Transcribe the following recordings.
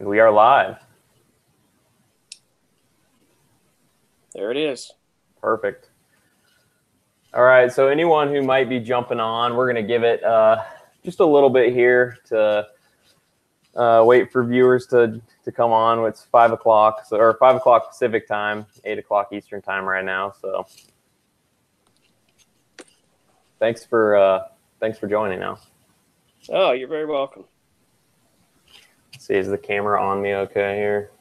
And we are live. There it is. Perfect. All right, so anyone who might be jumping on, we're going to give it just a little bit here to wait for viewers to come on. It's 5 o'clock, or 5 o'clock Pacific time, 8 o'clock Eastern time right now. So thanks for joining now. Oh, you're very welcome. Let's see, is the camera on me okay here?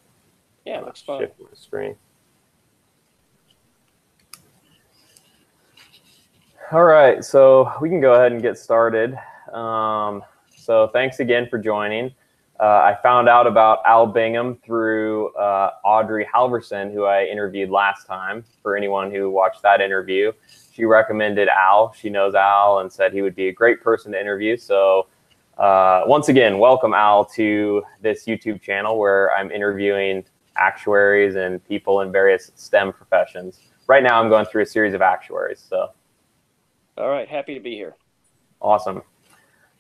Yeah, it looks fine. Shift my screen. All right, so we can go ahead and get started. So thanks again for joining. I found out about Al Bingham through Audrey Halverson, who I interviewed last time. For anyone who watched that interview, she recommended Al. She knows Al and said he would be a great person to interview. So once again, welcome Al to this YouTube channel where I'm interviewing actuaries and people in various STEM professions. Right now, I'm going through a series of actuaries. So. All right, happy to be here. Awesome.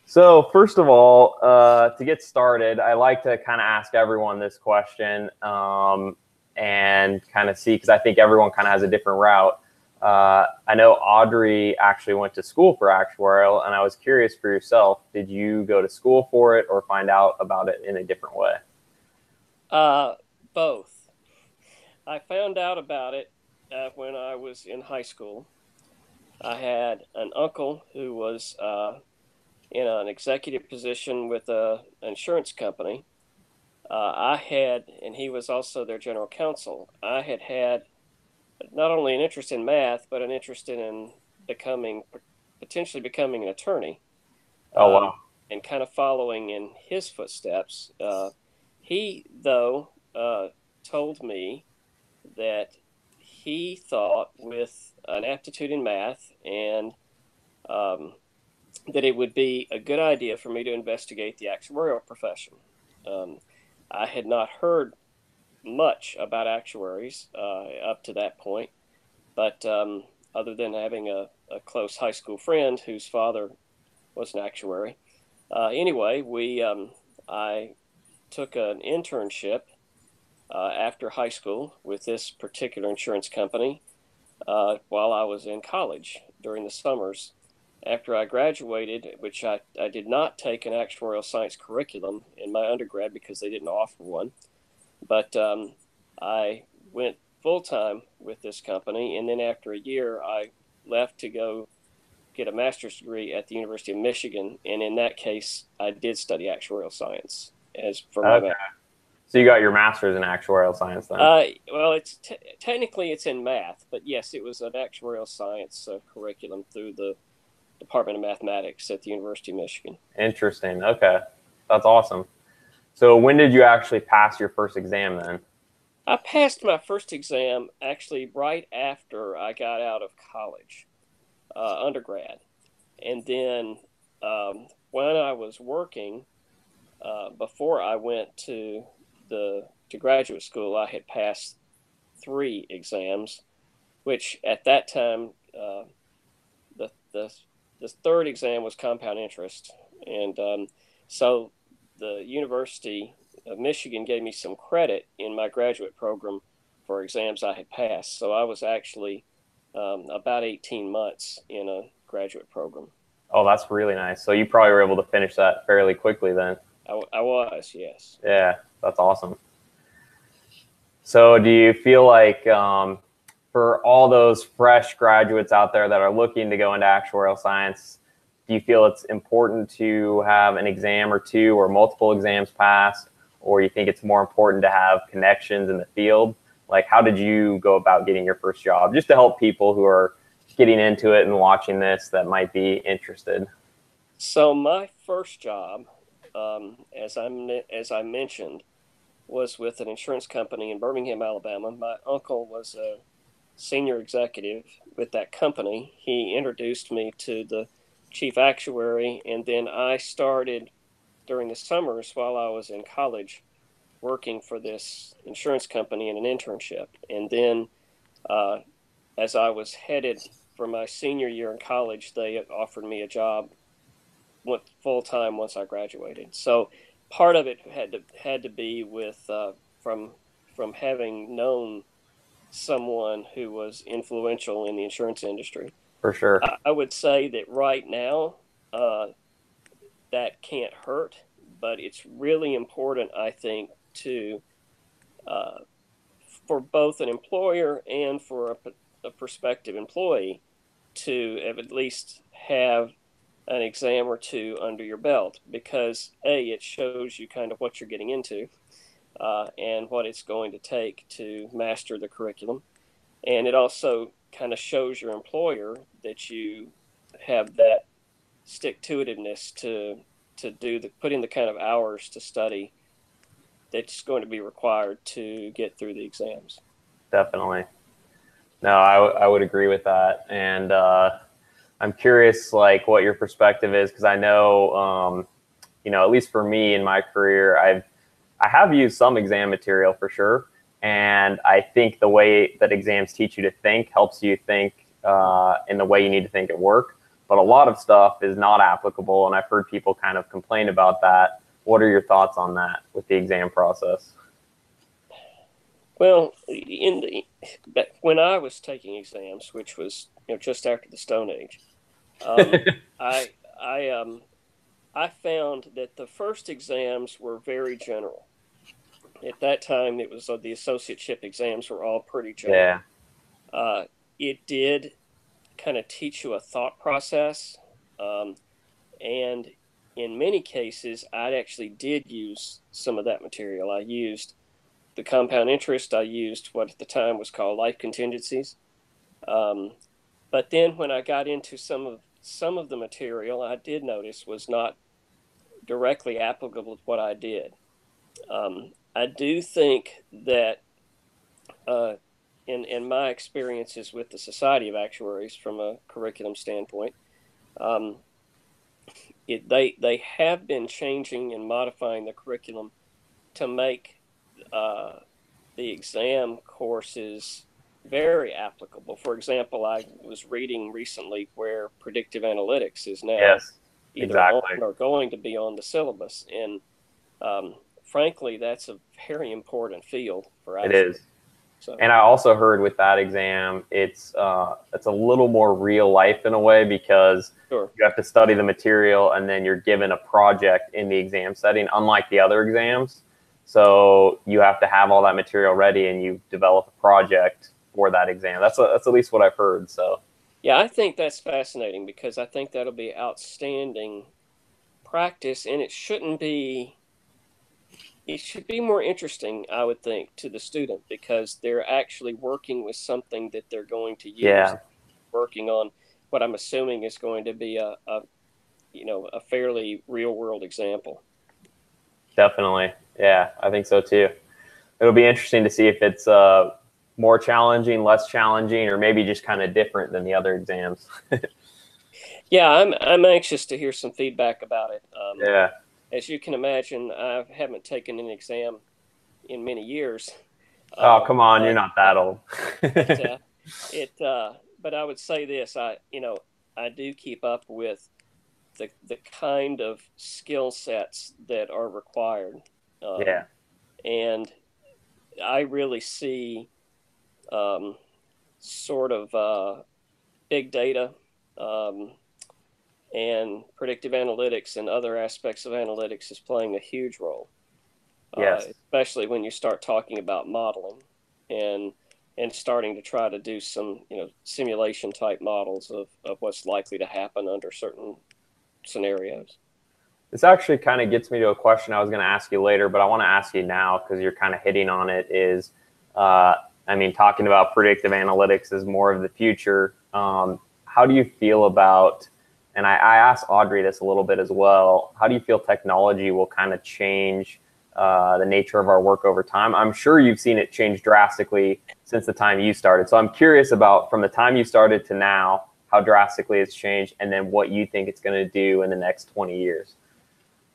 So first of all, to get started, I like to kind of ask everyone this question and kind of see, because I think everyone kind of has a different route. I know Audrey actually went to school for actuarial, and I was curious for yourself, did you go to school for it or find out about it in a different way? Both. I found out about it when I was in high school. I had an uncle who was in an executive position with an insurance company. And he was also their general counsel. I had not only an interest in math, but an interest in potentially becoming an attorney. Oh, wow. And kind of following in his footsteps. He, though, told me that he thought with an aptitude in math and that it would be a good idea for me to investigate the actuarial profession. I had not heard much about actuaries up to that point, but other than having a close high school friend whose father was an actuary. Anyway, I took an internship after high school with this particular insurance company while I was in college during the summers. After I graduated, which I did not take an actuarial science curriculum in my undergrad because they didn't offer one, but I went full-time with this company, and then after a year, I left to go get a master's degree at the University of Michigan, and in that case, I did study actuarial science as for my math. So you got your master's in actuarial science then? Well, technically it's in math, but yes, it was an actuarial science curriculum through the Department of Mathematics at the University of Michigan. Interesting. Okay, that's awesome. So when did you actually pass your first exam then? I passed my first exam actually right after I got out of college, undergrad, and then when I was working before I went to graduate school, I had passed 3 exams, which at that time the third exam was compound interest, and so the University of Michigan gave me some credit in my graduate program for exams I had passed. So I was actually about 18 months in a graduate program. Oh, that's really nice. So you probably were able to finish that fairly quickly then. I was, yes. Yeah, that's awesome. So do you feel like for all those fresh graduates out there that are looking to go into actuarial science, do you feel it's important to have an exam or two or multiple exams passed, or you think it's more important to have connections in the field? Like, how did you go about getting your first job, just to help people who are getting into it and watching this that might be interested? So my first job, as I mentioned, was with an insurance company in Birmingham, Alabama. My uncle was a senior executive with that company. He introduced me to the chief actuary, and then I started during the summers while I was in college working for this insurance company in an internship. And then uh, as I was headed for my senior year in college, they offered me a job, went full time once I graduated. So part of it had to be with from having known someone who was influential in the insurance industry. For sure. I would say that right now, uh, that can't hurt, but it's really important, I think, to uh, for both an employer and for a prospective employee to at least have an exam or two under your belt, because it shows you kind of what you're getting into, and what it's going to take to master the curriculum, and it also kind of shows your employer that you have that stick to itiveness to put in the kind of hours to study that's going to be required to get through the exams. Definitely. No, I would agree with that. And I'm curious, like, what your perspective is, because I know, at least for me in my career, I have used some exam material for sure. And I think the way that exams teach you to think helps you think in the way you need to think at work. But a lot of stuff is not applicable. And I've heard people kind of complain about that. What are your thoughts on that with the exam process? Well, when I was taking exams, which was just after the Stone Age, I I found that the first exams were very general. At that time, it was the associateship exams were all pretty general. Yeah. It did kind of teach you a thought process, and in many cases, I actually did use some of that material. I used the compound interest. I used what at the time was called life contingencies. Um, but then when I got into some of the material, I did notice was not directly applicable to what I did. I do think that in my experiences with the Society of Actuaries from a curriculum standpoint, um, they have been changing and modifying the curriculum to make uh, the exam courses very applicable. For example, I was reading recently where predictive analytics is now Yes, either on exactly. or going to be on the syllabus, and frankly, that's a very important field for It actuaries. is. So, And I also heard with that exam, it's a little more real life in a way, because sure. you have to study the material and then you're given a project in the exam setting, unlike the other exams. So you have to have all that material ready and you develop a project for that exam. That's at least what I've heard. So Yeah, I think that's fascinating because I think that'll be outstanding practice, and it should be more interesting, I would think, to the student because they're actually working with something that they're going to use, yeah, working on what I'm assuming is going to be a fairly real world example. definitely. Yeah, I think so too. It'll be interesting to see if it's more challenging, less challenging, or maybe just kind of different than the other exams. Yeah, I'm anxious to hear some feedback about it. Yeah. As you can imagine, I haven't taken an exam in many years, Oh, come on, you're but not that old. but it but I would say this: I do keep up with the kind of skill sets that are required, Yeah. and I really see um, sort of big data. Um, and predictive analytics and other aspects of analytics is playing a huge role, Yes. especially when you start talking about modeling and starting to try to do some simulation type models of what's likely to happen under certain scenarios. This actually kind of gets me to a question I was going to ask you later, but I want to ask you now because you're kind of hitting on it. Uh, talking about predictive analytics is more of the future. How do you feel about, and I asked Audrey this a little bit as well, how do you feel technology will kind of change the nature of our work over time? I'm sure you've seen it change drastically since the time you started. So I'm curious about, from the time you started to now, how drastically it's changed, and then what you think it's going to do in the next 20 years.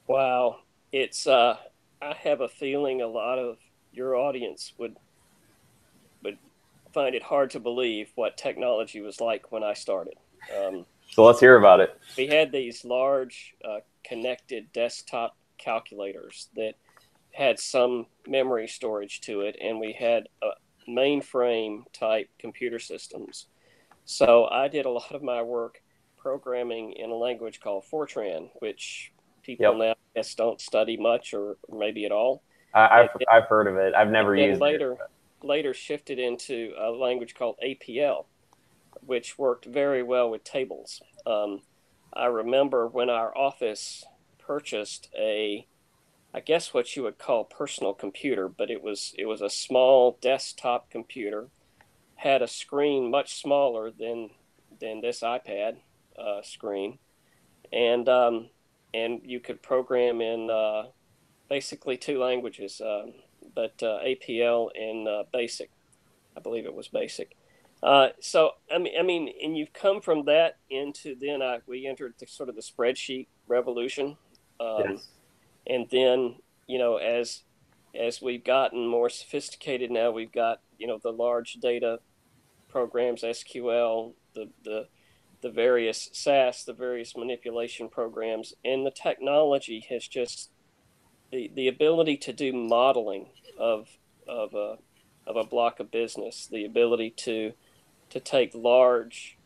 Wow, it's I have a feeling a lot of your audience would find it hard to believe what technology was like when I started. Um, So let's hear about it. we had these large connected desktop calculators that had some memory storage to it, and we had mainframe type computer systems. So I did a lot of my work programming in a language called Fortran, which people Yep. now I guess don't study much or maybe at all. I, And I've I've heard of it. I've never then used it. later shifted into a language called APL, which worked very well with tables. I remember when our office purchased I guess what you would call personal computer, but it was a small desktop computer, had a screen much smaller than this iPad screen, and you could program in basically two languages, but APL and Basic. I believe it was Basic. So I mean, and you've come from that into then we entered the sort of the spreadsheet revolution, um, Yes. and then as we've gotten more sophisticated now, we've got the large data programs, SQL, the various SAS, the various manipulation programs, and the technology has just the ability to do modeling of a of a block of business, the ability to take large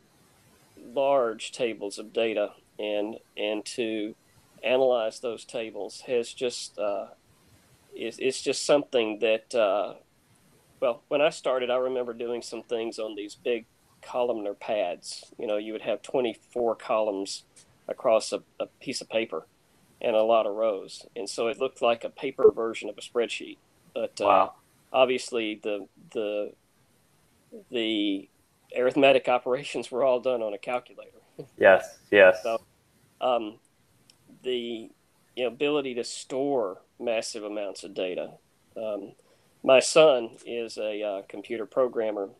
tables of data and to analyze those tables has just it's just something that well, when I started, I remember doing some things on these big columnar pads. You would have 24 columns across a piece of paper and a lot of rows, and so it looked like a paper version of a spreadsheet. But Wow. obviously, the arithmetic operations were all done on a calculator. Yes. Yes. So um, the ability to store massive amounts of data. Um, my son is a computer programmer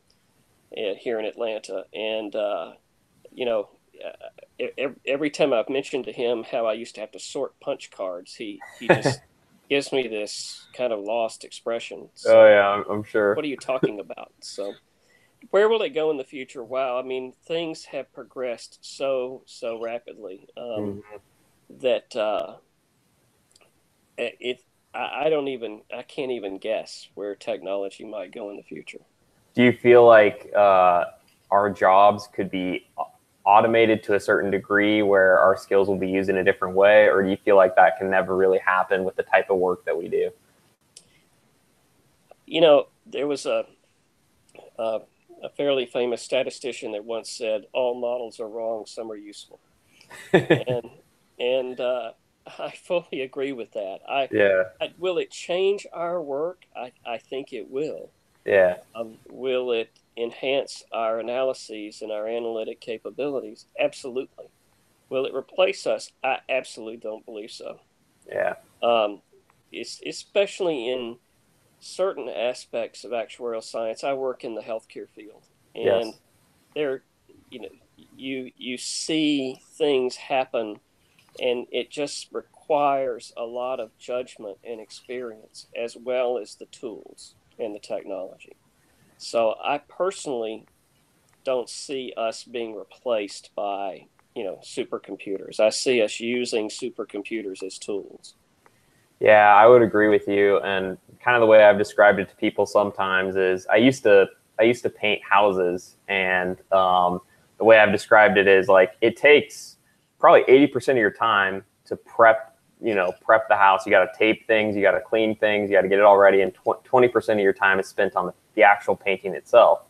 here in Atlanta, and you know, every time I've mentioned to him how I used to have to sort punch cards, he just gives me this kind of lost expression. Oh So, yeah, I'm sure. what are you talking about? So, where will it go in the future? Wow, I mean, things have progressed so rapidly Mhm. that it I can't even guess where technology might go in the future. Do you feel like our jobs could be automated to a certain degree where our skills will be used in a different way, or do you feel like that can never really happen with the type of work that we do? There was a, a fairly famous statistician that once said, "All models are wrong, some are useful," and and I fully agree with that. Yeah. Will it change our work? I think it will. Yeah. Will it enhance our analyses and our analytic capabilities? Absolutely. Will it replace us? I absolutely don't believe so. Yeah. Um, it's especially in certain aspects of actuarial science. I work in the healthcare field, and Yes. there, you know, you see things happen, and it just requires a lot of judgment and experience as well as the tools and the technology. So I personally don't see us being replaced by supercomputers. I see us using supercomputers as tools. Yeah, I would agree with you. And kind of the way I've described it to people sometimes is I used to paint houses, and the way I've described it is like it takes probably 80% of your time to prep the house. You got to tape things, you got to clean things, you got to get it all ready, and 20% of your time is spent on the actual painting itself.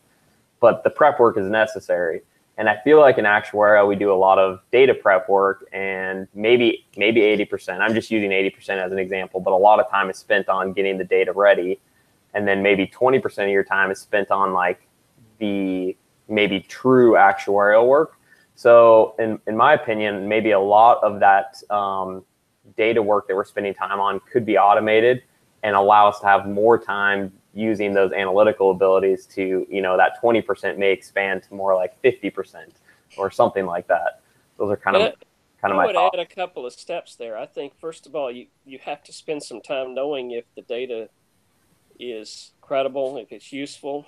But the prep work is necessary. And I feel like in actuarial, we do a lot of data prep work, and maybe 80%. I'm just using 80% as an example, but a lot of time is spent on getting the data ready, and then maybe 20% of your time is spent on like the maybe true actuarial work. So in my opinion, maybe a lot of that data work that we're spending time on could be automated and allow us to have more time using those analytical abilities to, that 20% may expand to more like 50% or something like that. Those are kind And of I my would add thoughts. a couple of steps there. I think first of all, you have to spend some time knowing if the data is credible, if it's useful,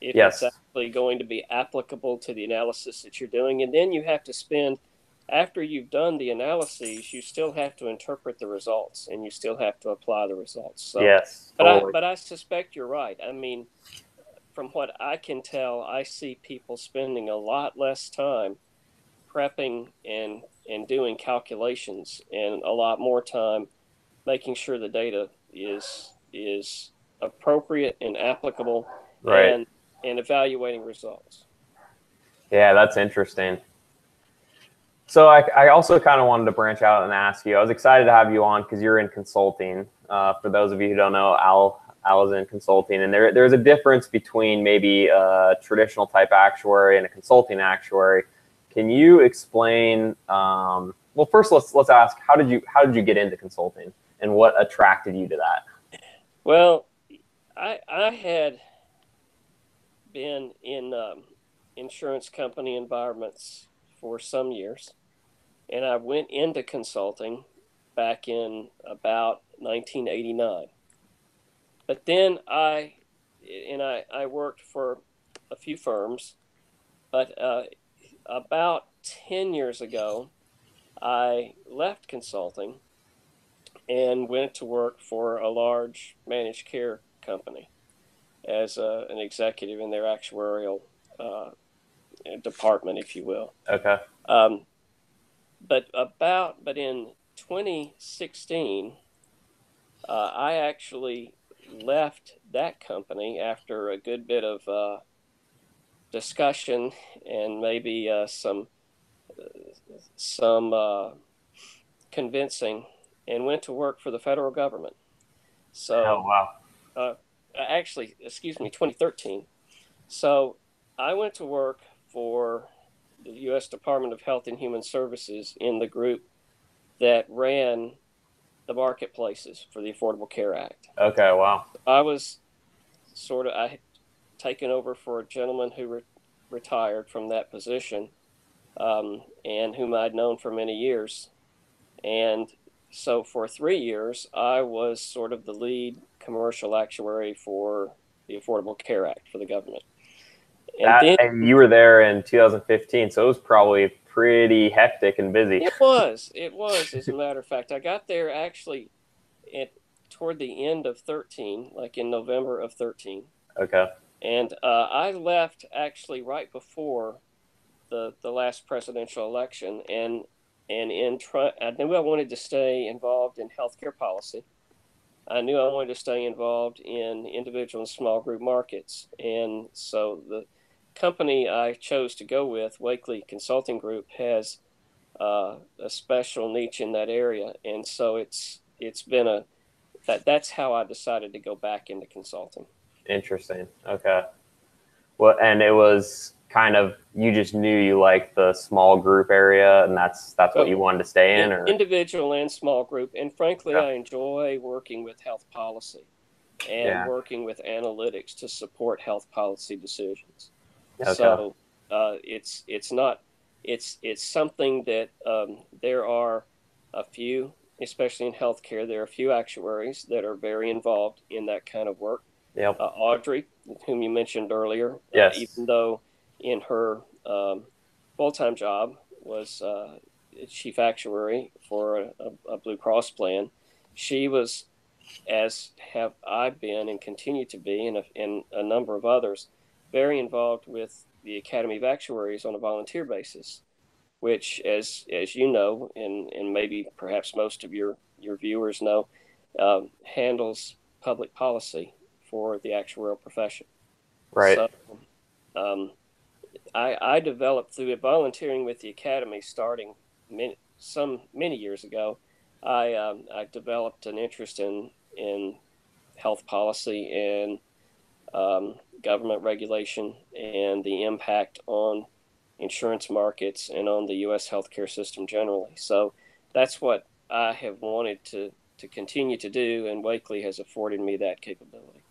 if it's Yes. actually going to be applicable to the analysis that you're doing, and then you have to spend after you've done the analyses, you still have to interpret the results and you still have to apply the results. So, Yes, totally. but I suspect you're right. I mean, from what I can tell, I see people spending a lot less time prepping and doing calculations and a lot more time making sure the data is appropriate and applicable Right. and evaluating results. Yeah, that's interesting. So I also kind of wanted to branch out and ask you. I was excited to have you on because you're in consulting. For those of you who don't know, Al is in consulting, and there's a difference between maybe a traditional type actuary and a consulting actuary. Can you explain? Well, first let's ask how did you get into consulting, and what attracted you to that? Well, I had been in insurance company environments for some years, and I went into consulting back in about 1989. But then I worked for a few firms, but about 10 years ago, I left consulting and went to work for a large managed care company as an executive in their actuarial department, if you will. Okay. Um, but in 2016, I actually left that company after a good bit of discussion and maybe some convincing, and went to work for the federal government. Oh So, wow. uh, actually, excuse me, 2013. So I went to work for the U.S. Department of Health and Human Services in the group that ran the marketplaces for the Affordable Care Act. Okay. Wow. I had taken over for a gentleman who retired from that position, and whom I'd known for many years. And so for 3 years, I was sort of the lead commercial actuary for the Affordable Care Act for the government. And you were there in 2015, so it was probably pretty hectic and busy. It was, as a matter of fact. I got there actually at toward the end of 13, like in November of 13. Okay. And I left actually right before the last presidential election, and I knew I wanted to stay involved in healthcare policy. I knew I wanted to stay involved in individual and small group markets, and so the company I chose to go with, Wakely Consulting Group, has a special niche in that area, and so it's been that's how I decided to go back into consulting. Interesting. Okay. Well, and it was kind of you just knew you liked the small group area, and that's what you wanted to stay in, or individual and small group. And frankly, yeah. I enjoy working with health policy and working with analytics to support health policy decisions. Okay. So it's something that there are a few, especially in healthcare, there are a few actuaries that are very involved in that kind of work. Yep. Audrey, whom you mentioned earlier, Yes. even though in her full-time job was chief actuary for a Blue Cross plan, she was, as have I been and continue to be, and a number of others, very involved with the Academy of Actuaries on a volunteer basis, which, as you know, and maybe perhaps most of your viewers know, handles public policy for the actuarial profession. Right. So I developed through volunteering with the Academy starting many years ago. I developed an interest in health policy and government regulation and the impact on insurance markets and on the U.S. healthcare system generally. So that's what I have wanted to continue to do, and Wakely has afforded me that capability.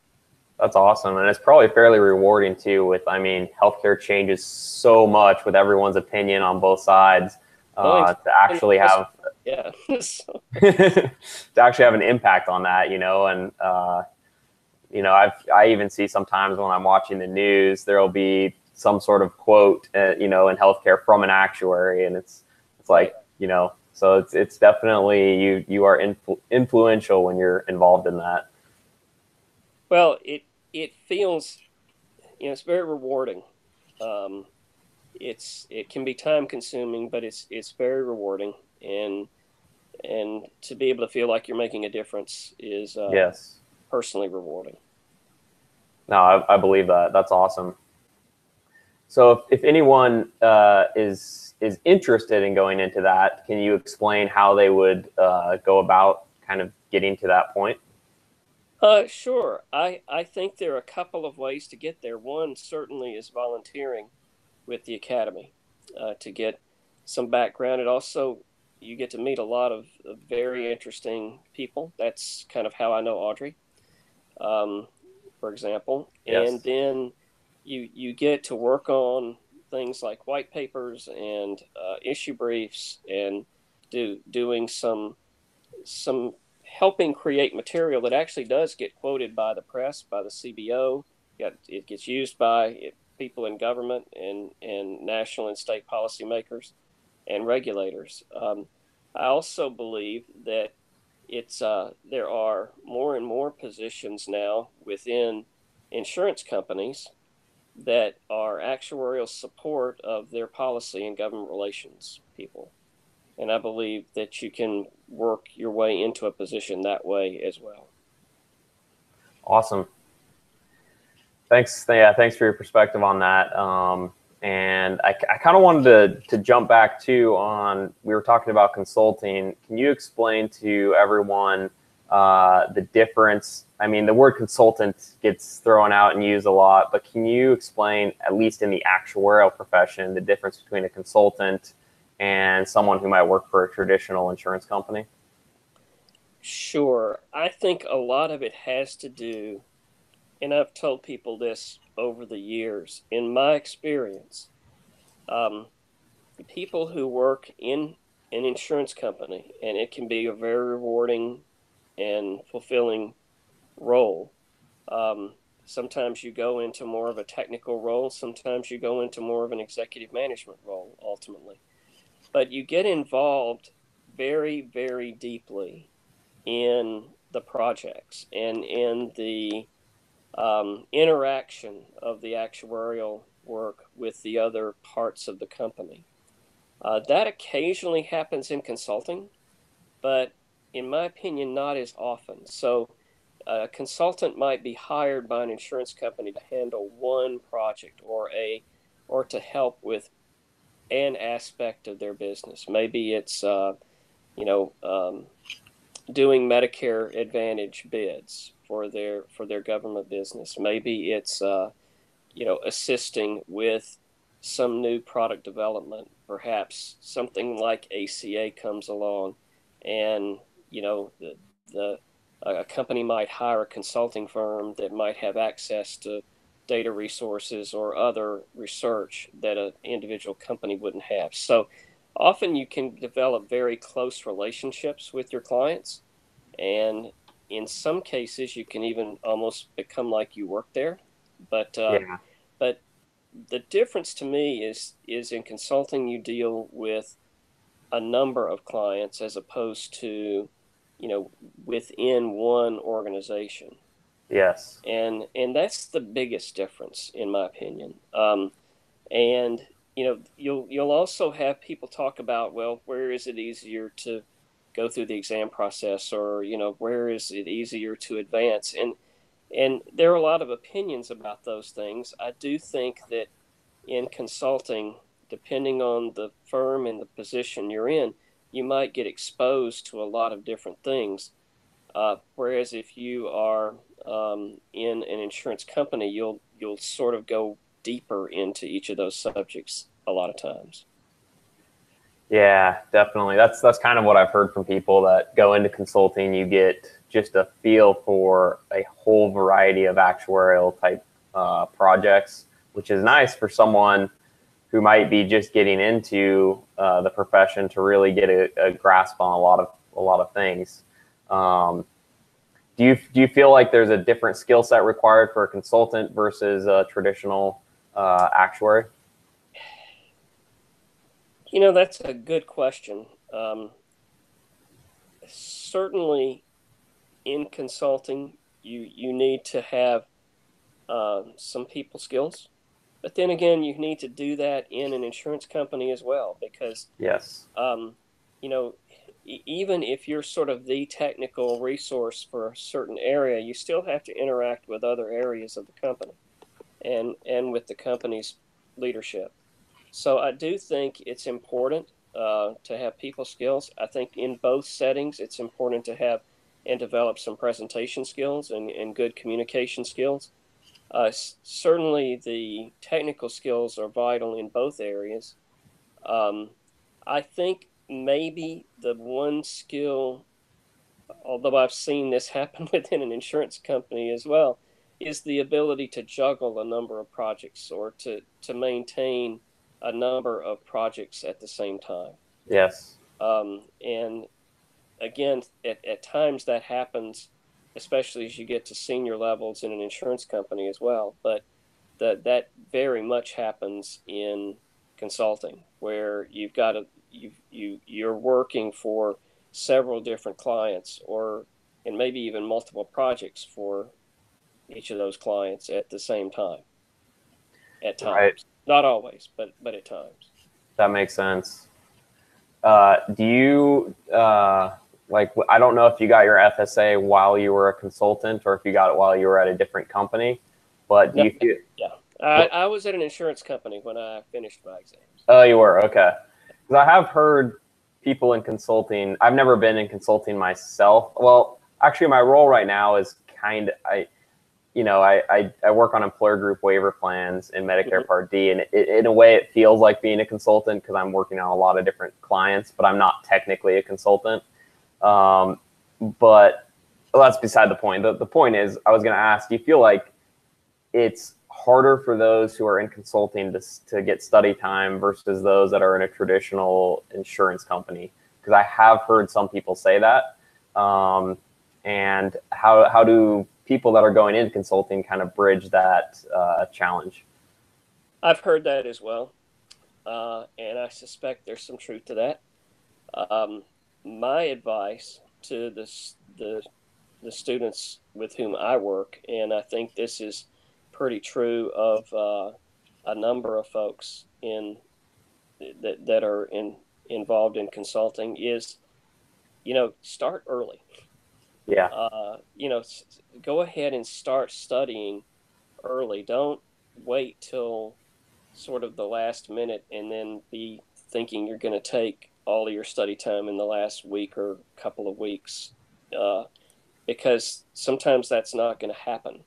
That's awesome. And it's probably fairly rewarding too I mean, healthcare changes so much with everyone's opinion on both sides, to actually have, yeah, to actually have an impact on that, and, I even see sometimes when I'm watching the news, there'll be some sort of quote, in healthcare from an actuary, and it's It's like, so it's definitely you are influential when you're involved in that. Well, it feels, it's very rewarding. Um, it can be time consuming, but it's very rewarding, and to be able to feel like you're making a difference is Yes. personally rewarding. No, I believe that. That's awesome. So if anyone is interested in going into that, can you explain how they would go about kind of getting to that point? Sure. I think there are a couple of ways to get there. One certainly is volunteering with the academy to get some background. It also, you get to meet a lot of very interesting people. That's kind of how I know Audrey, um, for example. And Yes. then you get to work on things like white papers and issue briefs, and doing some helping create material that actually does get quoted by the press, by the CBO. It gets used by people in government and national and state policymakers and regulators. I also believe that there are more and more positions now within insurance companies that are actuarial support of their policy and government relations people. And I believe that you can work your way into a position that way as well. Awesome. Thanks. Yeah, thanks for your perspective on that. And I kind of wanted to jump back too on, we were talking about consulting. Can you explain to everyone the difference? I mean, the word consultant gets thrown out and used a lot, but can you explain, at least in the actuarial profession, the difference between a consultant and someone who might work for a traditional insurance company? Sure. I think a lot of it has to do, and I've told people this over the years, in my experience, um, people who work in an insurance company, and it can be a very rewarding and fulfilling role. Sometimes you go into more of a technical role, sometimes you go into more of an executive management role ultimately. But you get involved very, very deeply in the projects and in the interaction of the actuarial work with the other parts of the company. That occasionally happens in consulting, but in my opinion, not as often. So a consultant might be hired by an insurance company to handle one project or to help with an aspect of their business. Maybe it's you know doing Medicare Advantage bids for their government business. Maybe it's assisting with some new product development. Perhaps something like ACA comes along, and the a company might hire a consulting firm that might have access to data resources or other research that an individual company wouldn't have. So often you can develop very close relationships with your clients, and in some cases you can even almost become like you work there. But Yeah. but the difference to me is in consulting you deal with a number of clients as opposed to within one organization, Yes. and that's the biggest difference in my opinion. And you'll also have people talk about, well, where is it easier to go through the exam process, or where is it easier to advance, and there are a lot of opinions about those things. I do think that in consulting, depending on the firm and the position you're in, you might get exposed to a lot of different things. Whereas if you are in an insurance company, you'll sort of go deeper into each of those subjects a lot of times. Yeah, definitely. That's kind of what I've heard from people that go into consulting. You get just a feel for a whole variety of actuarial type projects, which is nice for someone who might be just getting into the profession to really get a grasp on a lot of things. Um, do you feel like there's a different skill set required for a consultant versus a traditional actuary? That's a good question. Certainly, in consulting, you need to have some people skills, but then again, you need to do that in an insurance company as well, because Yes. um, you know, even if you're sort of the technical resource for a certain area, you still have to interact with other areas of the company and with the company's leadership. So I do think it's important to have people skills. I think in both settings, it's important to have and develop some presentation skills and good communication skills. Certainly, the technical skills are vital in both areas. Um, I think maybe the one skill, although I've seen this happen within an insurance company as well, is the ability to juggle a number of projects or to maintain a number of projects at the same time. Yes. And again, at times that happens, especially as you get to senior levels in an insurance company as well. But that very much happens in consulting, where you're working for several different clients, or and maybe even multiple projects for each of those clients at the same time. At Right. times, not always, but at times. That makes sense. Do you like? I don't know if you got your FSA while you were a consultant or if you got it while you were at a different company, but do No, you feel? yeah, I was at an insurance company when I finished my exams. Oh, you were okay. Because I have heard people in consulting. I've never been in consulting myself. Well, actually, my role right now is kind of I work on employer group waiver plans in Medicare Mm-hmm. Part D, and in a way, it feels like being a consultant because I'm working on a lot of different clients, but I'm not technically a consultant. Um, but well, that's beside the point. The point is, I was going to ask, do you feel like it's harder for those who are in consulting to get study time versus those that are in a traditional insurance company? Because I have heard some people say that. And how do people that are going into consulting kind of bridge that challenge? I've heard that as well, and I suspect there's some truth to that. Um, my advice to the students with whom I work, and I think this is pretty true of a number of folks in that are involved in consulting, is start early. Yeah. Go ahead and start studying early. Don't wait till sort of the last minute and then be thinking you're going to take all of your study time in the last week or couple of weeks, uh, because sometimes that's not going to happen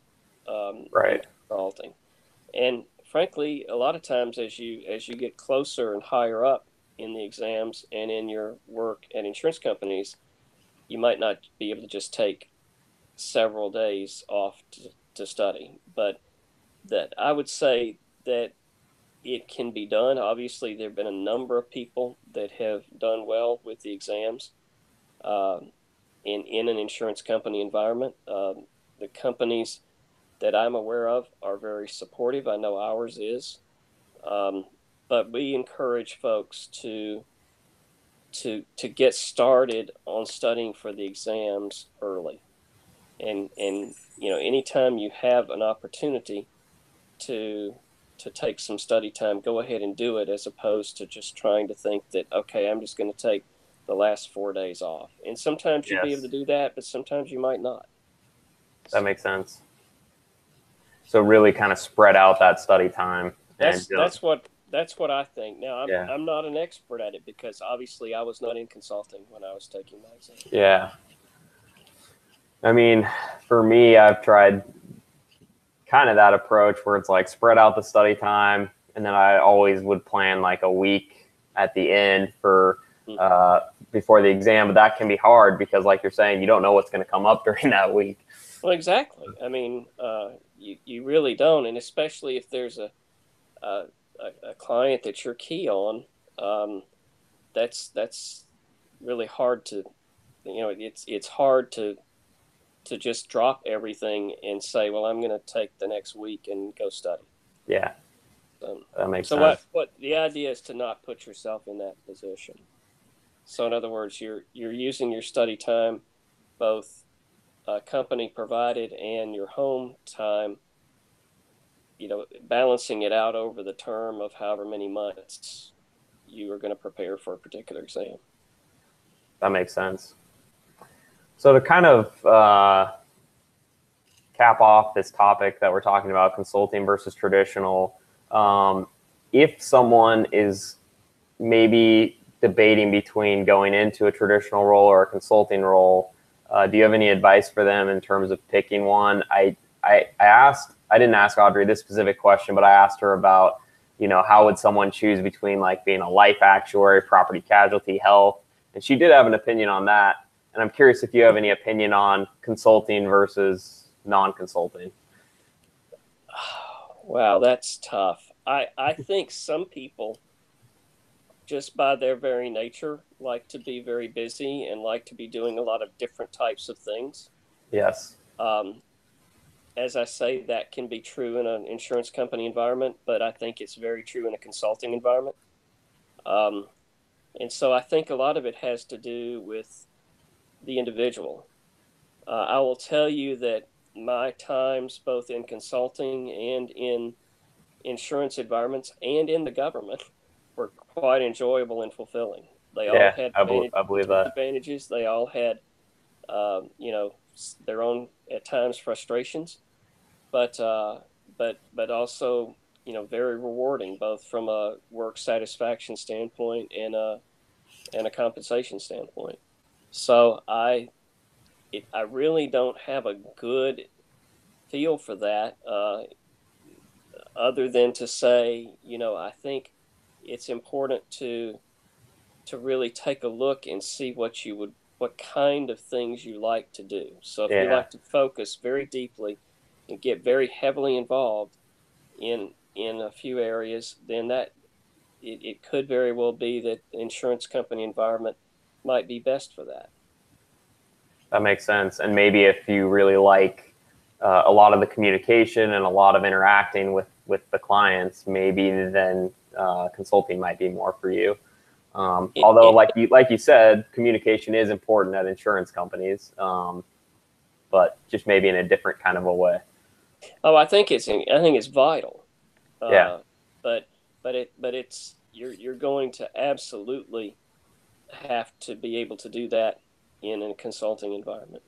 in Right. consulting. And frankly, a lot of times as you get closer and higher up in the exams and in your work at insurance companies, you might not be able to just take several days off to study. But that I would say that it can be done. Obviously, there have been a number of people that have done well with the exams uh, in an insurance company environment. The companies that I'm aware of are very supportive. I know ours is, um, but we encourage folks to get started on studying for the exams early. And anytime you have an opportunity to take some study time, go ahead and do it, as opposed to just trying to think that, okay, I'm just going to take the last 4 days off. And sometimes you'll be able to Yes. do that, but sometimes you might not. That makes sense. So really kind of spread out that study time and That's don't. that's what that's what I think. Now Yeah. I'm not an expert at it, because obviously I was not in consulting when I was taking my exam. Yeah. I mean, for me, I've tried kind of that approach where it's like spread out the study time, and then I always would plan like a week at the end for Mm-hmm. uh, before the exam. But that can be hard because, like you're saying, you don't know what's going to come up during that week. Well, exactly. I mean, you really don't, and especially if there's a, a client that you're key on, um, that's really hard to, it's hard to just drop everything and say, well, I'm going to take the next week and go study. Yeah, That makes So sense. what the idea is to not put yourself in that position. So in other words, you're using your study time, both company provided and your home time, balancing it out over the term of however many months you are going to prepare for a particular exam. That makes sense. So to kind of cap off this topic that we're talking about, consulting versus traditional, if someone is maybe debating between going into a traditional role or a consulting role, do you have any advice for them in terms of picking one? I didn't ask Audrey this specific question, but I asked her about, how would someone choose between like being a life actuary, property casualty, health, and she did have an opinion on that. And I'm curious if you have any opinion on consulting versus non-consulting. Wow, that's tough. I think some people, just by their very nature, like to be very busy and like to be doing a lot of different types of things. Yes. Um, as I say, that can be true in an insurance company environment, but I think it's very true in a consulting environment. Um, and so I think a lot of it has to do with the individual. I will tell you that my times, both in consulting and in insurance environments and in the government, were quite enjoyable and fulfilling. They all Yeah, had I believe that. advantages. They all had, their own at times frustrations, but also very rewarding, both from a work satisfaction standpoint and a compensation standpoint. So I really don't have a good feel for that, other than to say, I think it's important to really take a look and see what kind of things you like to do. So if you Yeah, like to focus very deeply and get very heavily involved in a few areas, then it could very well be that the insurance company environment might be best for that. that makes sense. And maybe if you really like a lot of the communication and a lot of interacting with the clients, maybe then consulting might be more for you. Although, It, like you said, communication is important at insurance companies, but just maybe in a different kind of a way. oh, I think it's vital. Yeah. Uh, but it's you're going to absolutely have to be able to do that in a consulting environment.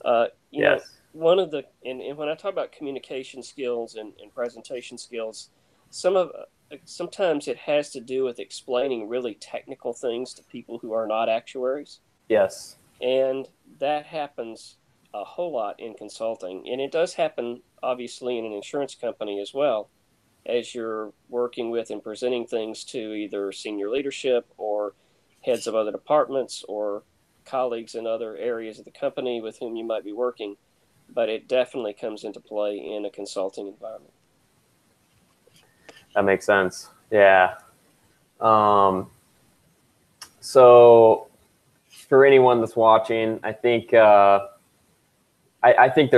Uh, you know, Yes. one of the and when I talk about communication skills and presentation skills, sometimes it has to do with explaining really technical things to people who are not actuaries, Yes. and that happens a whole lot in consulting, and it does happen obviously in an insurance company as well, as you're working with and presenting things to either senior leadership or heads of other departments or colleagues in other areas of the company with whom you might be working. But it definitely comes into play in a consulting environment. That makes sense. Yeah. Um, so for anyone that's watching, I think there's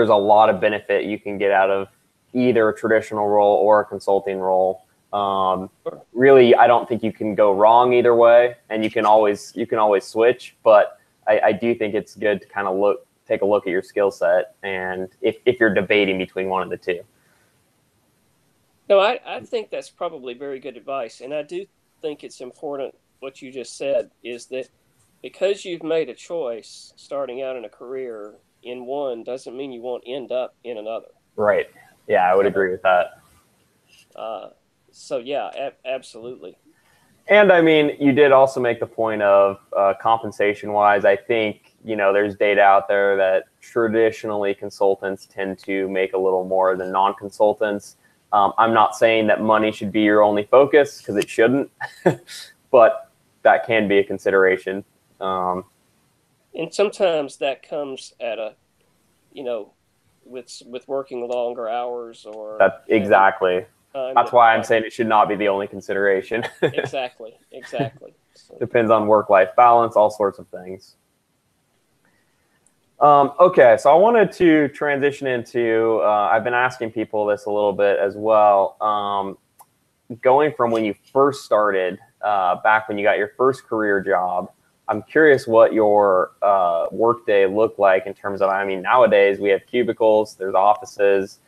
a lot of benefit you can get out of either a traditional role or a consulting role. Sure. Really, I don't think you can go wrong either way, and you can always switch. But I do think it's good to kind of take a look at your skill set, and if you're debating between one of the two. No, I think that's probably very good advice. And I do think it's important what you just said is that because you've made a choice starting out in a career in one doesn't mean you won't end up in another. Right. Yeah, I would So, agree with that. uh, so yeah, absolutely. And I mean, you did also make the point of compensation wise. I think, there's data out there that traditionally consultants tend to make a little more than non consultants. I'm not saying that money should be your only focus because it shouldn't, but that can be a consideration. And sometimes that comes at a, you know, with working longer hours or That having exactly. time That's that why I'm might saying it should not be the only consideration. exactly. So, Depends on work-life balance, all sorts of things. Okay, so I wanted to transition into, I've been asking people this a little bit as well. going from when you first started, back when you got your first career job, I'm curious what your workday looked like in terms of, I mean, nowadays we have cubicles, there's offices,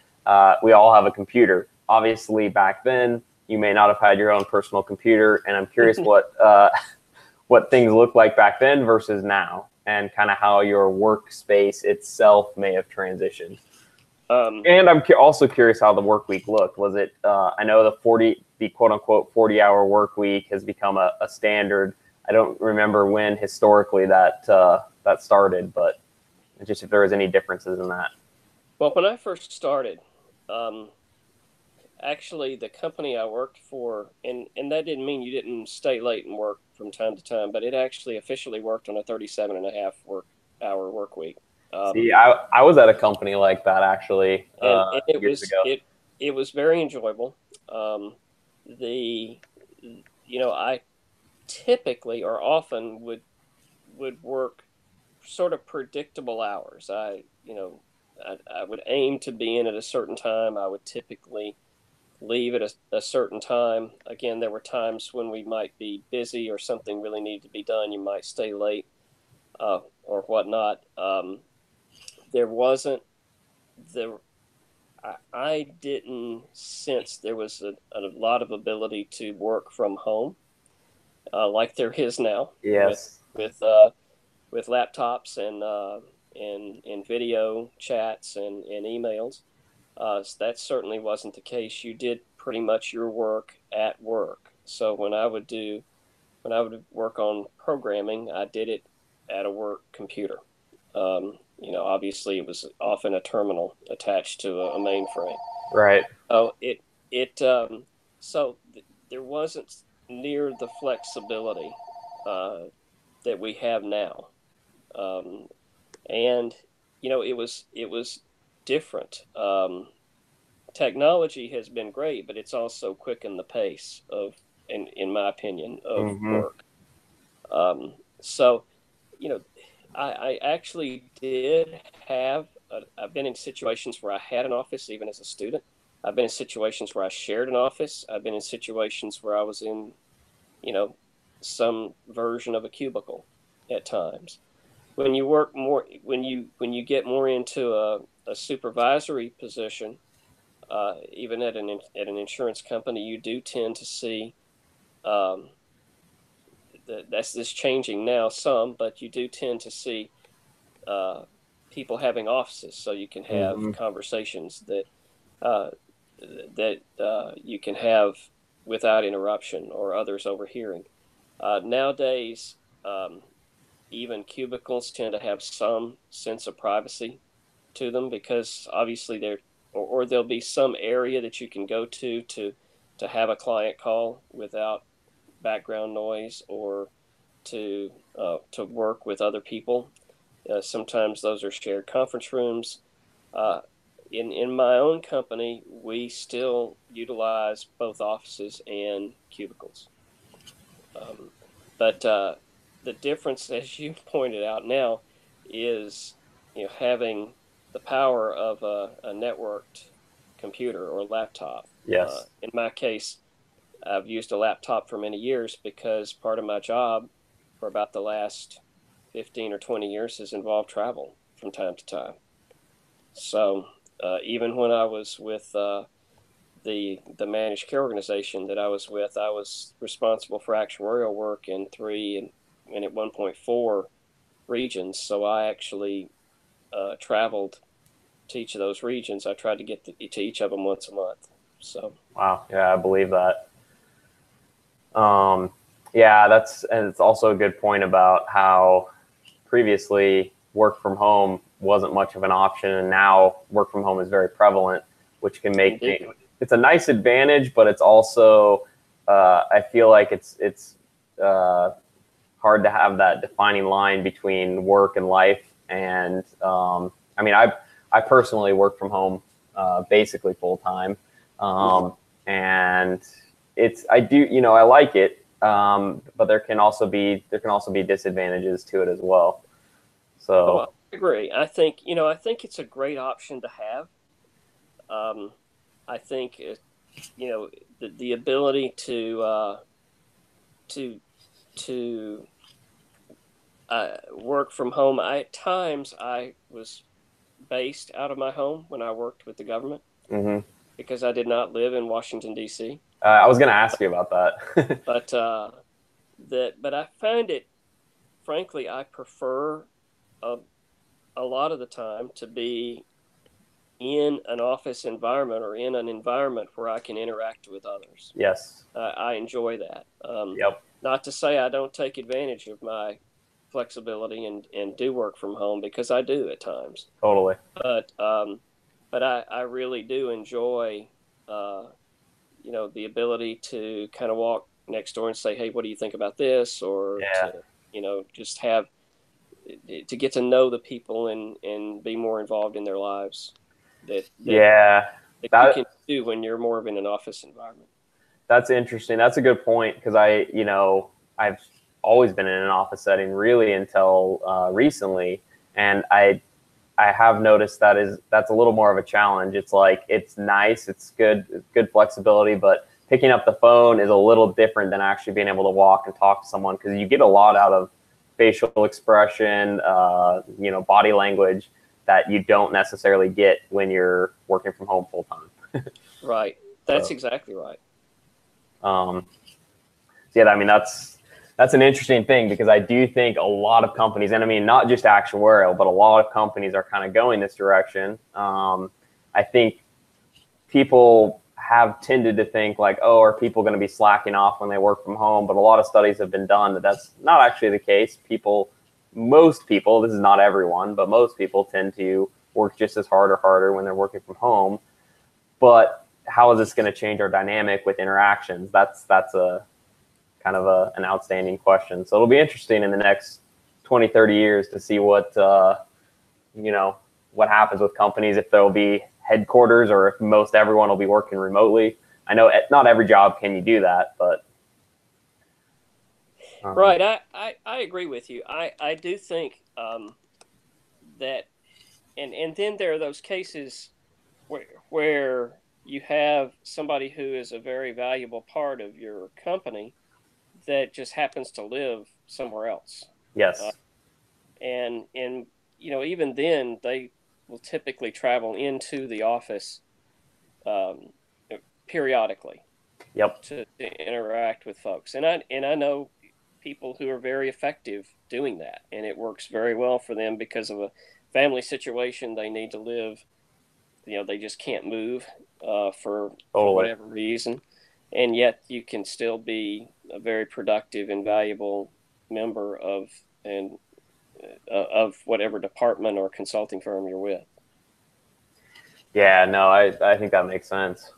we all have a computer. Obviously, back then, you may not have had your own personal computer, and I'm curious what things look like back then versus now, and kind of how your workspace itself may have transitioned. And I'm also curious how the work week looked. Was it? I know the quote unquote 40-hour work week has become a standard. I don't remember when historically that started, but just if there was any differences in that. Well, when I first started, actually the company I worked for, and that didn't mean you didn't stay late and work from time to time, but it actually officially worked on a 37 and a half hour work week. See, I was at a company like that actually And years ago. it was very enjoyable. The I typically or often would work sort of predictable hours. I would aim to be in at a certain time. I would typically leave at a certain time. Again, there were times when we might be busy or something really needed to be done. You might stay late or whatnot. There wasn't the I didn't sense there was a lot of ability to work from home like there is now Yes. with laptops and video chats and emails. So that certainly wasn't the case. You did pretty much your work at work. So when I would work on programming, I did it at a work computer. Obviously it was often a terminal attached to a mainframe. Right. Oh, it so there wasn't near the flexibility uh, that we have now, um, and it was different. Technology has been great, but it's also quickened the pace in my opinion, of Mm-hmm. work. So, you know, I actually did have. I've been in situations where I had an office, even as a student. I've been in situations where I shared an office. I've been in situations where I was in, you know, some version of a cubicle at times. When you work more, when you get more into a supervisory position, even at an insurance company, you do tend to see um, that's this changing now some, but you do tend to see uh, people having offices, so you can have Mm-hmm. conversations uh, that you can have without interruption or others overhearing. Nowadays, um, even cubicles tend to have some sense of privacy to them because obviously or there'll be some area that you can go to have a client call without background noise or to work with other people. Sometimes those are shared conference rooms. Uh, in my own company, we still utilize both offices and cubicles. Um, but the difference, as you pointed out now, is having the power of a networked computer or laptop. Yes. In my case, I've used a laptop for many years because part of my job for about the last 15 or 20 years has involved travel from time to time. So even when I was with the managed care organization that I was with, I was responsible for actuarial work in three and at 1.4 regions. So I actually traveled to each of those regions. I tried to get to each of them once a month. So Wow. Yeah, I believe that. Um, yeah, and it's also a good point about how previously work from home wasn't much of an option, and now work from home is very prevalent, which can make indeed. it's a nice advantage, but it's also I feel like it's uh, hard to have that defining line between work and life. And I mean, I personally work from home basically full time, Mm-hmm. and I do I like it, but there can also be disadvantages to it as well. Oh, So I agree. I think it's a great option to have. Um, I think the ability to to work from home. At times I was based out of my home when I worked with the government Hmm. because I did not live in Washington D.C. I was going to ask you about that. But but I find it, frankly, I prefer a, a lot of the time to be in an office environment or in an environment where I can interact with others. Yes. I enjoy that. Yep. Not to say I don't take advantage of my flexibility and do work from home, because I do at times. Totally. But I really do enjoy, uh, the ability to kind of walk next door and say, "Hey, what do you think about this?" Or Yeah. to, just have to get to know the people and be more involved in their lives that Yeah. you That can do when you're more of in an office environment. That's interesting. That's a good point because I've always been in an office setting really until recently, and I have noticed that's a little more of a challenge. It's like it's nice, it's good flexibility, but picking up the phone is a little different than actually being able to walk and talk to someone because you get a lot out of facial expression, body language that you don't necessarily get when you're working from home full time. Right. That's So. exactly right. Um, so yeah, I mean that's an interesting thing because I do think a lot of companies, and I mean not just actuarial, but a lot of companies are kind of going this direction. I think people have tended to think like, oh, are people going to be slacking off when they work from home? But a lot of studies have been done that that's not actually the case. Most people, this is not everyone, but most people tend to work just as hard or harder when they're working from home. But how is this going to change our dynamic with interactions? That's a kind of an outstanding question. So it'll be interesting in the next 20, 30 years to see you know, what happens with companies, if there'll be headquarters or if most everyone will be working remotely. I know not every job can you do that, but. Right. I agree with you. I do think that, and then there are those cases where you have somebody who is a very valuable part of your company that just happens to live somewhere else. Uh, Yes. and even then they will typically travel into the office um, periodically Yep. to interact with folks. And I know people who are very effective doing that, and it works very well for them because of a family situation. They need to live, they just can't move for Totally. whatever reason, and yet you can still be a very productive and valuable member of whatever department or consulting firm you're with. Yeah, no, I think that makes sense.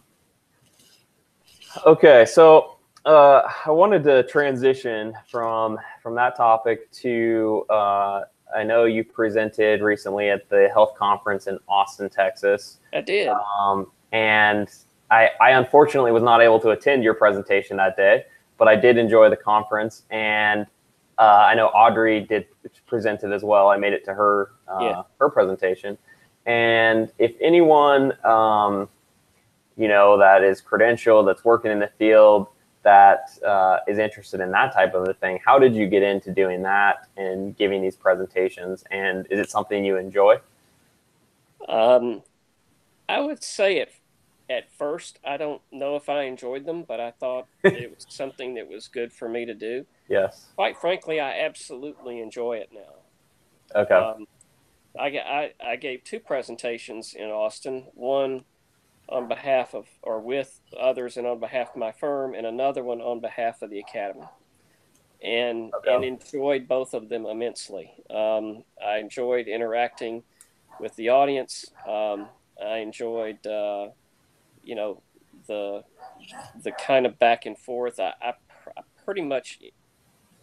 Okay, so I wanted to transition from that topic to I know you presented recently at the health conference in Austin, Texas, I did. and I unfortunately was not able to attend your presentation that day, but I did enjoy the conference, and I know Audrey did presented as well. I made it to Yeah. her presentation, and if anyone that is credentialed, that's working in the field, that is interested in that type of a thing. How did you get into doing that and giving these presentations? And is it something you enjoy? Um, I would say at first, I don't know if I enjoyed them, but I thought it was something that was good for me to do. Yes. Quite frankly, I absolutely enjoy it now. Okay. I gave two presentations in Austin, one on behalf of or with others and on behalf of my firm, and another one on behalf of the academy. And Okay. enjoyed both of them immensely. I enjoyed interacting with the audience. I enjoyed, you know, the the kind of back and forth. I pretty much,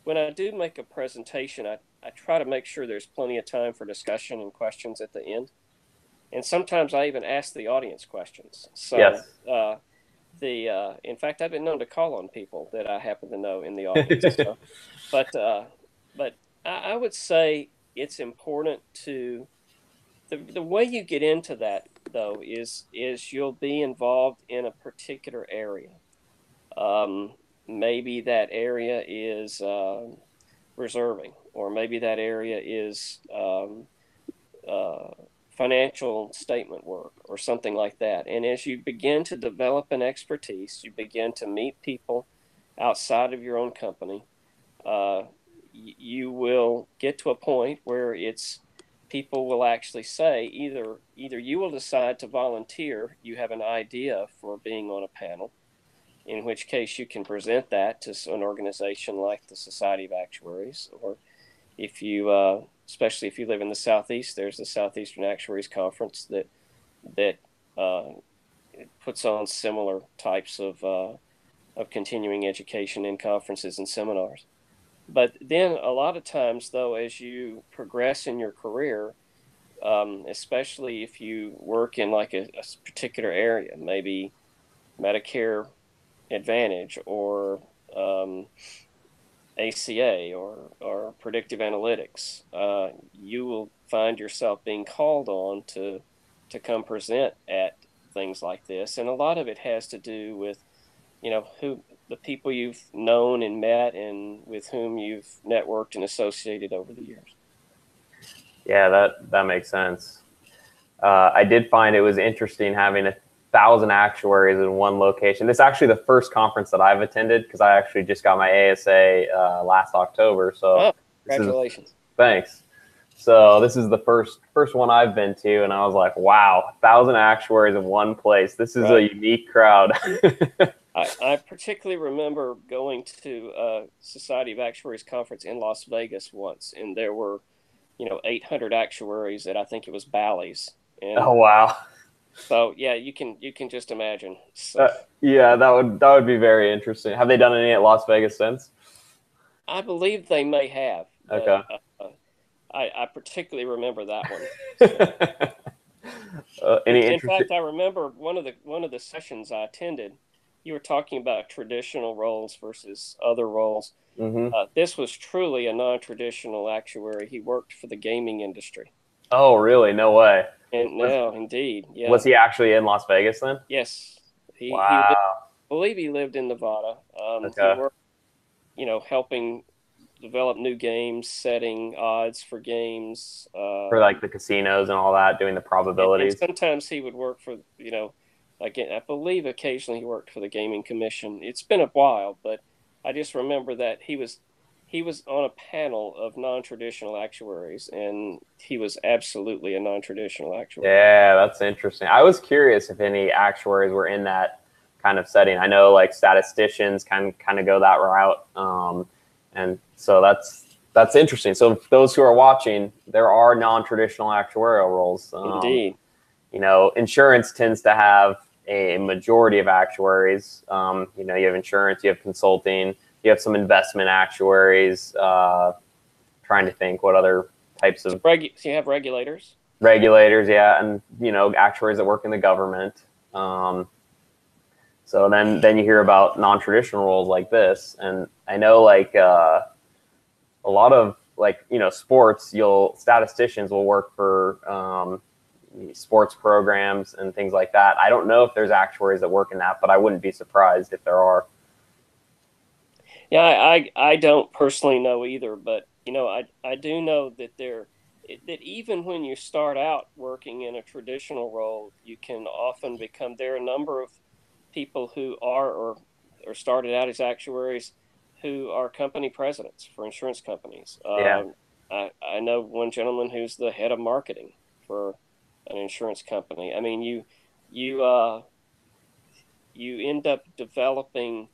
when I do make a presentation, I try to make sure there's plenty of time for discussion and questions at the end. And sometimes I even ask the audience questions. So Yes. in fact, I've been known to call on people that I happen to know in the audience. So, but but I would say it's important to the way you get into that though, is you'll be involved in a particular area. Maybe that area is reserving, or maybe that area is uh, financial statement work or something like that. And as you begin to develop an expertise, you begin to meet people outside of your own company. Uh, you will get to a point where it's people will actually say either you will decide to volunteer, you have an idea for being on a panel, in which case you can present that to an organization like the Society of Actuaries, or if you especially if you live in the Southeast, there's the Southeastern Actuaries Conference that uh, puts on similar types of continuing education in conferences and seminars. But then a lot of times, though, as you progress in your career, especially if you work in like a particular area, maybe Medicare Advantage or ACA or predictive analytics, you will find yourself being called on to come present at things like this. And a lot of it has to do with, who the people you've known and met and with whom you've networked and associated over the years. Yeah, that makes sense. I did find it was interesting having 1,000 actuaries in one location. This is actually the first conference that I've attended, because I actually just got my ASA last October. So congratulations. Thanks. So this is the first one I've been to, and I was like, wow, 1,000 actuaries in one place. This is a unique crowd. I particularly remember going to a Society of Actuaries conference in Las Vegas once, and there were, 800 actuaries at, I think it was Bally's. And oh wow! So yeah, you can just imagine. So, yeah, that would be very interesting. Have they done any at Las Vegas since? I believe they may have. Okay. I particularly remember that one. So. In fact, I remember one of the sessions I attended. You were talking about traditional roles versus other roles. Mm-hmm. This was truly a non-traditional actuary. He worked for the gaming industry. Oh, really? No way. And no, indeed, yeah. Was he actually in Las Vegas then? Yes, wow. I believe he lived in Nevada. Okay. He worked, helping develop new games, setting odds for games, for like the casinos and all that, doing the probabilities. And sometimes he would work for, again, I believe occasionally he worked for the Gaming Commission. It's been a while, but I just remember that he was on a panel of non-traditional actuaries, and he was absolutely a non-traditional actuary. Yeah, that's interesting. I was curious if any actuaries were in that kind of setting. I know like statisticians kind of go that route, and so that's interesting. So for those who are watching, there are non-traditional actuarial roles. Indeed. Insurance tends to have a majority of actuaries. You have insurance, you have consulting, you have some investment actuaries. Trying to think what other types of. So you have regulators. Regulators, yeah, and actuaries that work in the government. So then you hear about non-traditional roles like this, and I know like a lot of sports, statisticians will work for sports programs and things like that. I don't know if there's actuaries that work in that, but I wouldn't be surprised if there are. Yeah, I don't personally know either, but I do know that that even when you start out working in a traditional role, you can often there are a number of people who are or started out as actuaries who are company presidents for insurance companies. Yeah. I know one gentleman who's the head of marketing for an insurance company. I mean, you end up developing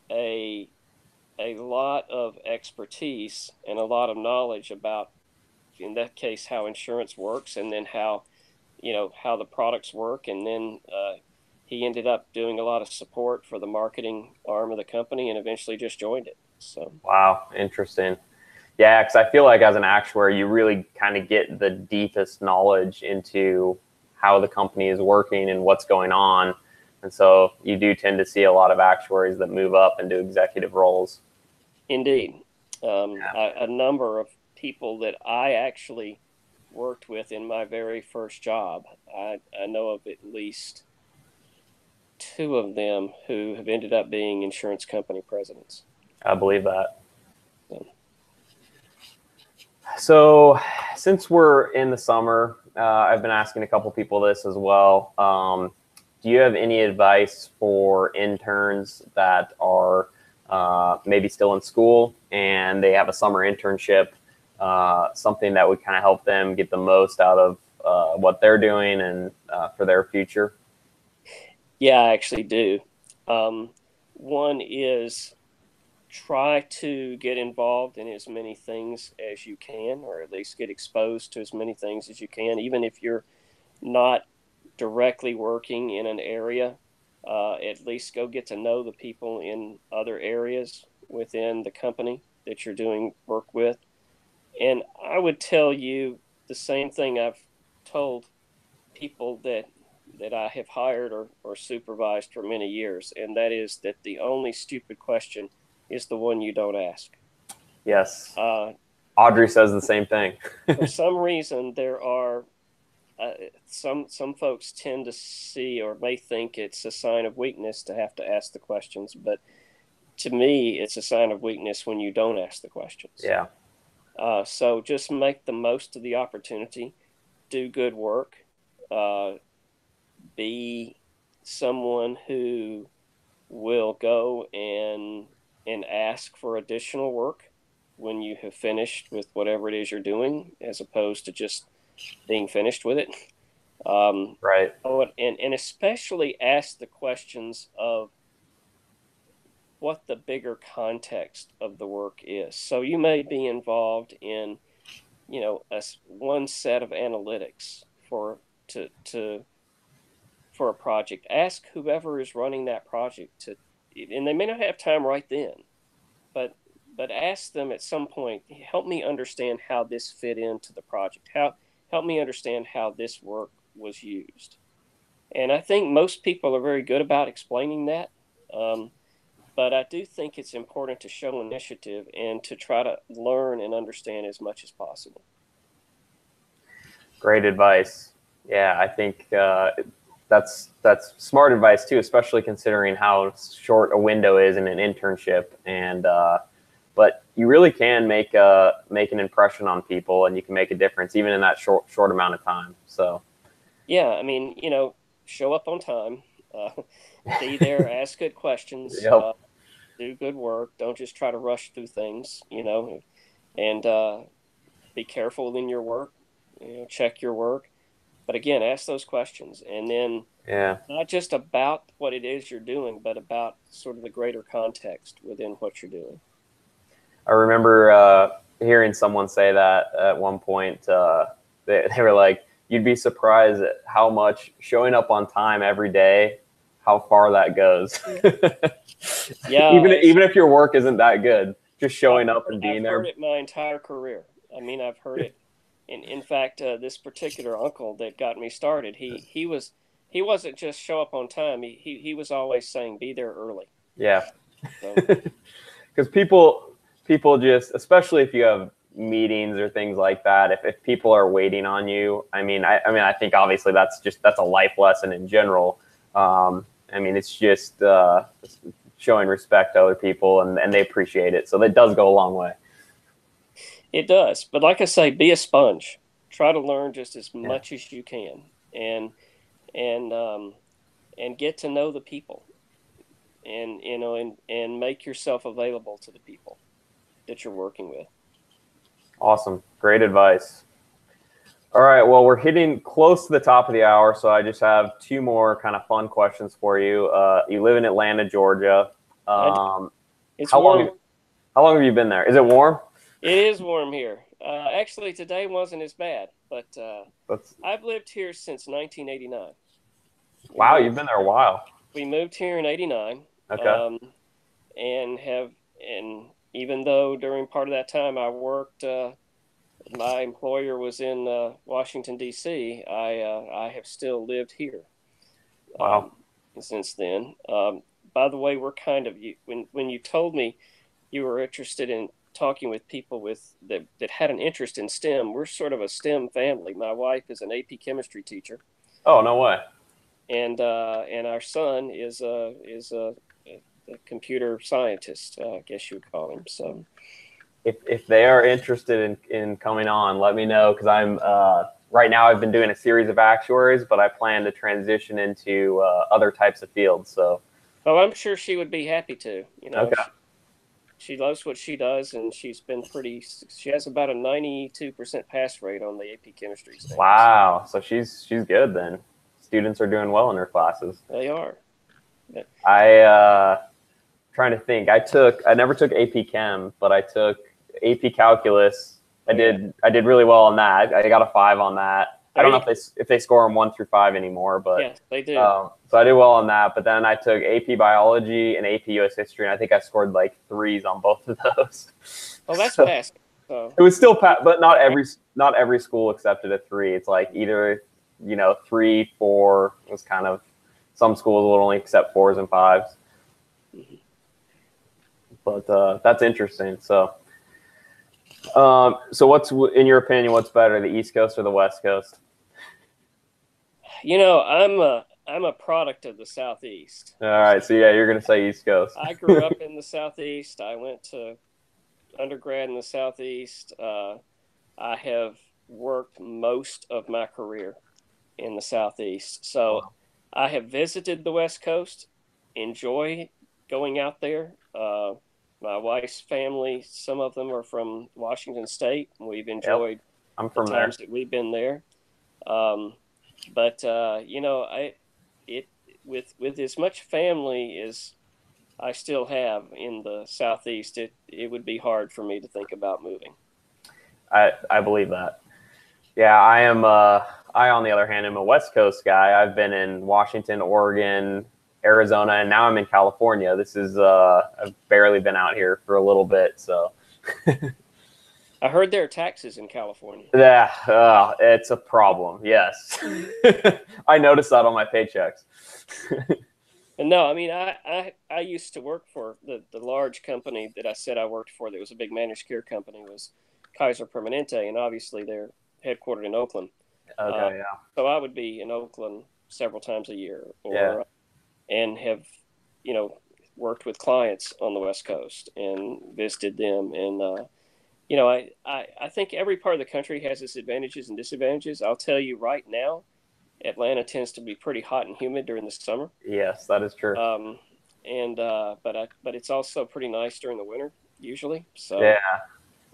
a lot of expertise and a lot of knowledge about, in that case, how insurance works, and then how the products work, and then he ended up doing a lot of support for the marketing arm of the company, and eventually just joined it. So wow, interesting. Yeah, because I feel like as an actuary, you really kind of get the deepest knowledge into how the company is working and what's going on. And so you do tend to see a lot of actuaries that move up into executive roles. Indeed. A number of people that I actually worked with in my very first job. I know of at least two of them who have ended up being insurance company presidents. I believe that. So, So, since we're in the summer, I've been asking a couple people this as well. Do you have any advice for interns that are maybe still in school and they have a summer internship, something that would kind of help them get the most out of what they're doing and for their future? yeah, I actually do. One is try to get involved in as many things as you can, or at least get exposed to as many things as you can, even if you're not directly working in an area. At least go get to know the people in other areas within the company that you're doing work with. And I would tell you the same thing I've told people that I have hired or supervised for many years, and that is that the only stupid question is the one you don't ask. Yes. Uh, Audrey says the same thing. for some reason, there are some folks tend to see or may think it's a sign of weakness to have to ask the questions, but to me, it's a sign of weakness when you don't ask the questions. Yeah. So just make the most of the opportunity, do good work, uh, be someone who will go and ask for additional work when you have finished with whatever it is you're doing, as opposed to just being finished with it. Right. And especially ask the questions of what the bigger context of the work is. So you may be involved in, one set of analytics to for a project. Ask whoever is running that project and they may not have time right then, but ask them at some point. Help me understand how this fit into the project. Help me understand how this work was used. And I think most people are very good about explaining that. But I do think it's important to show initiative and to try to learn and understand as much as possible. Great advice. Yeah, I think that's smart advice too, especially considering how short a window is in an internship. And but you really can make an impression on people, and you can make a difference even in that short amount of time. So Yeah, I mean, show up on time, uh, be there, ask good questions, yep. do good work. Don't just try to rush through things, and be careful in your work. Check your work. But again, ask those questions, and then Yeah. not just about what it is you're doing, but about sort of the greater context within what you're doing. I remember hearing someone say that at one point. They were like, "You'd be surprised at how much showing up on time every day, how far that goes." Yeah, even if your work isn't that good, just showing up and being I've heard there. it my entire career. I mean, I've heard it. In fact, this particular uncle that got me started, he wasn't just show up on time. He was always saying, "Be there early." Yeah, So because people just, especially if you have meetings or things like that, if people are waiting on you, I think obviously that's a life lesson in general. I mean, it's just showing respect to other people, and they appreciate it, so that does go a long way. it does. But like I say, be a sponge. Try to learn just as Yeah. much as you can, and and get to know the people, and and make yourself available to the people that you're working with. Awesome, great advice. All right, well, we're hitting close to the top of the hour, so I just have two more kind of fun questions for you. You live in Atlanta, Georgia. I do. Um, It's how long warm. how long have you been there? Is it warm? It is warm here. Actually, today wasn't as bad, but That's I've lived here since 1989. We Wow, you've moved been there a while. we moved here in '89, Okay. um, and even though during part of that time I worked, my employer was in Washington D.C. I have still lived here Wow. um, since then. By the way, we're kind of when you told me you were interested in talking with people that had an interest in STEM. We're sort of a STEM family. My wife is an AP chemistry teacher, Oh, no way. and our son is a computer scientist, I guess you would call him. So If they are interested in coming on, let me know, because I'm right now I've been doing a series of actuaries, but I plan to transition into other types of fields. So oh, I'm sure she would be happy to. okay, She loves what she does, and she's been pretty. She has about a 92% pass rate on the AP chemistry exams. wow. So she's good then. Students are doing well in her classes. They are. But, I trying to think. I never took AP Chem, but I took AP Calculus. I did really well on that. I got a 5 on that. I don't know if they score them 1 through 5 anymore, but yes, they do. So I did well on that. But then I took AP Biology and AP US History, and I think I scored like 3s on both of those. Oh, that's passing. So It was still but not every school accepted a 3. It's like either 3, 4. It was kind of, some schools will only accept 4s and 5s. mm-hmm. But that's interesting. So what's, in your opinion, what's better, the East Coast or the West Coast? I'm a product of the Southeast. All right, so yeah, you're gonna say East Coast. I grew up in the Southeast. I went to undergrad in the Southeast. I have worked most of my career in the Southeast. So I have visited the West Coast, enjoy going out there. My wife's family, some of them are from Washington State. We've enjoyed I'm from the times there. that we've been there. But with as much family as I still have in the Southeast, it would be hard for me to think about moving. I believe that. Yeah, I am. I, on the other hand, am a West Coast guy. I've been in Washington, Oregon, Arizona, and now I'm in California. I've barely been out here for a little bit, so. I heard there are taxes in California. Yeah, it's a problem. Yes, I noticed that on my paychecks. And no, I mean, I used to work for the large company that I said I worked for. That was a big managed care company. Was Kaiser Permanente, and obviously they're headquartered in Oakland. Okay, yeah. So I would be in Oakland several times a year, and have worked with clients on the West Coast and visited them. And I think every part of the country has its advantages and disadvantages. I'll tell you right now, Atlanta tends to be pretty hot and humid during the summer. Yes, that is true. But it's also pretty nice during the winter usually. So yeah,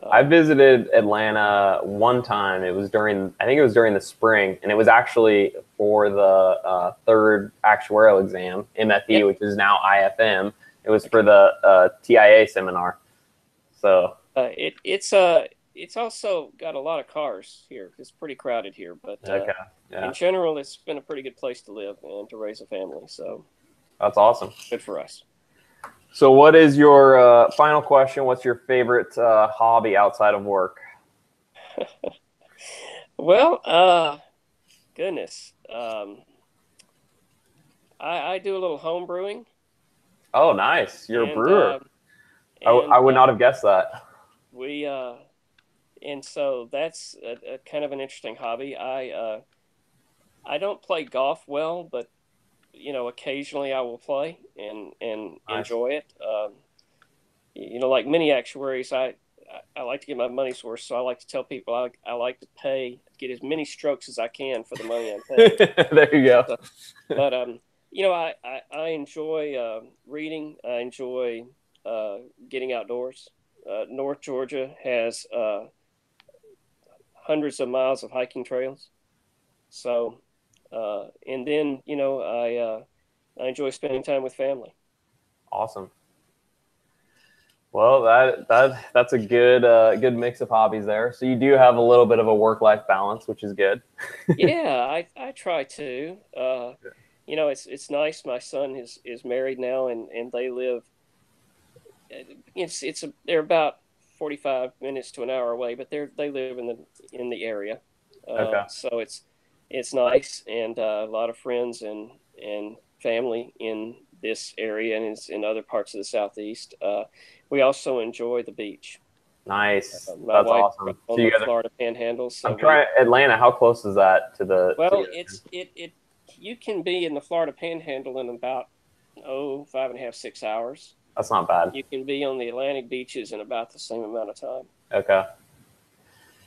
I visited Atlanta one time. I think it was during the spring, and it was actually for the third actuarial exam, MFE, which is now IFM. It was for the TIA seminar. So it's also got a lot of cars here. It's pretty crowded here, but in general, it's been a pretty good place to live and to raise a family. So that's awesome. Good for us. So what is your final question? What's your favorite hobby outside of work? Well, goodness. I do a little home brewing. Oh, nice. You're a brewer. I would not have guessed that. And so that's a kind of an interesting hobby. I don't play golf well, but occasionally I will play and Nice. enjoy it. Like many actuaries, I like to get my money's worth, so I like to tell people I like to get as many strokes as I can for the money I'm paying. There you go. But I enjoy reading. I enjoy getting outdoors. North Georgia has hundreds of miles of hiking trails. So, and then I enjoy spending time with family. Awesome. Well, that's a good mix of hobbies there. So you do have a little bit of a work-life balance, which is good. Yeah, I try to. It's nice. My son is married now, and they live. They're about 45 minutes to an hour away, but they live in the area. So it's nice, and a lot of friends and family in this area and in other parts of the Southeast. We also enjoy the beach. Nice. My That's wife awesome. So on you the guys are, Florida Panhandle, so I'm trying Atlanta. How close is that to to well, the ocean? it you can be in the Florida Panhandle in about 5.5, 6 hours. That's not bad. You can be on the Atlantic beaches in about the same amount of time. Okay.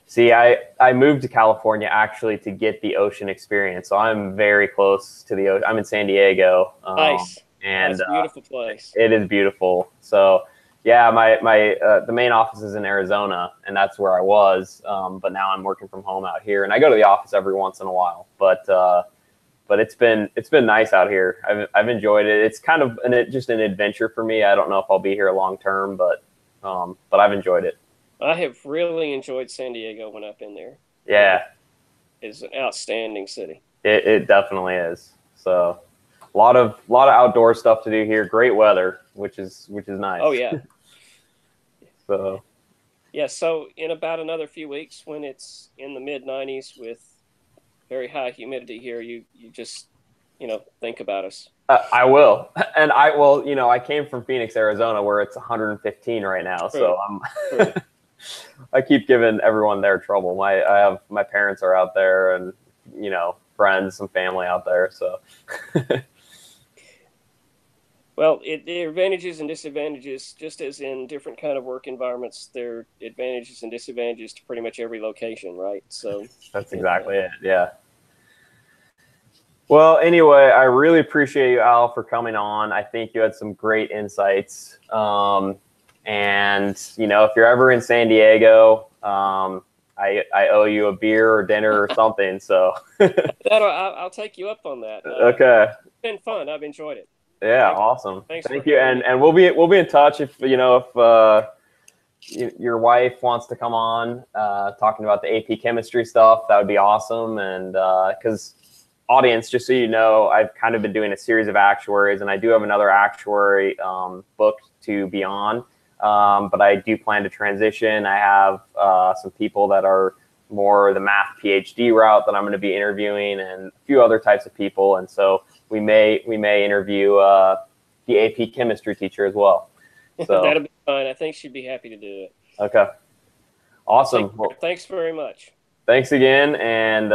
See, I moved to California actually to get the ocean experience. So I'm very close to the ocean. I'm in San Diego, Nice. and It's a beautiful place. it is beautiful. So yeah, the main office is in Arizona, and that's where I was. But now I'm working from home out here, and I go to the office every once in a while. But it's been nice out here. I've enjoyed it. It's kind of just an adventure for me. I don't know if I'll be here long term, but I've enjoyed it. I have really enjoyed San Diego when I've been there. Yeah, It's an outstanding city. it definitely is. So a lot of outdoor stuff to do here. Great weather, which is nice. Oh yeah. So Yeah, so in about another few weeks when it's in the mid 90s with very high humidity here, you just, think about us. I will, and I will. I came from Phoenix, Arizona, where it's 115 right now. True. So True. I keep giving everyone their trouble. I have my parents are out there, and friends, some family out there. So Well, there are advantages and disadvantages, just as in different kind of work environments. There are advantages and disadvantages to pretty much every location, right? So that's exactly it. Yeah. Well, anyway, I really appreciate you, Al, for coming on. I think you had some great insights. And if you're ever in San Diego, I owe you a beer or dinner or something. So I'll take you up on that. okay. It's been fun. I've enjoyed it. Yeah, awesome. Thanks Thank for you. having me. And we'll be in touch if your wife wants to come on talking about the AP chemistry stuff. That would be awesome. And because audience, just so you know, I've kind of been doing a series of actuaries, and I do have another actuary book to be on. But I do plan to transition. I have some people that are more the math PhD route that I'm going to be interviewing, and a few other types of people. And so we may interview the AP chemistry teacher as well. So That'll be fine. I think she'd be happy to do it. okay, awesome. Well, Thanks very much. thanks again, and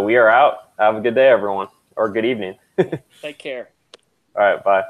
we are out. Have a good day, everyone, or good evening. Take care. All right, bye.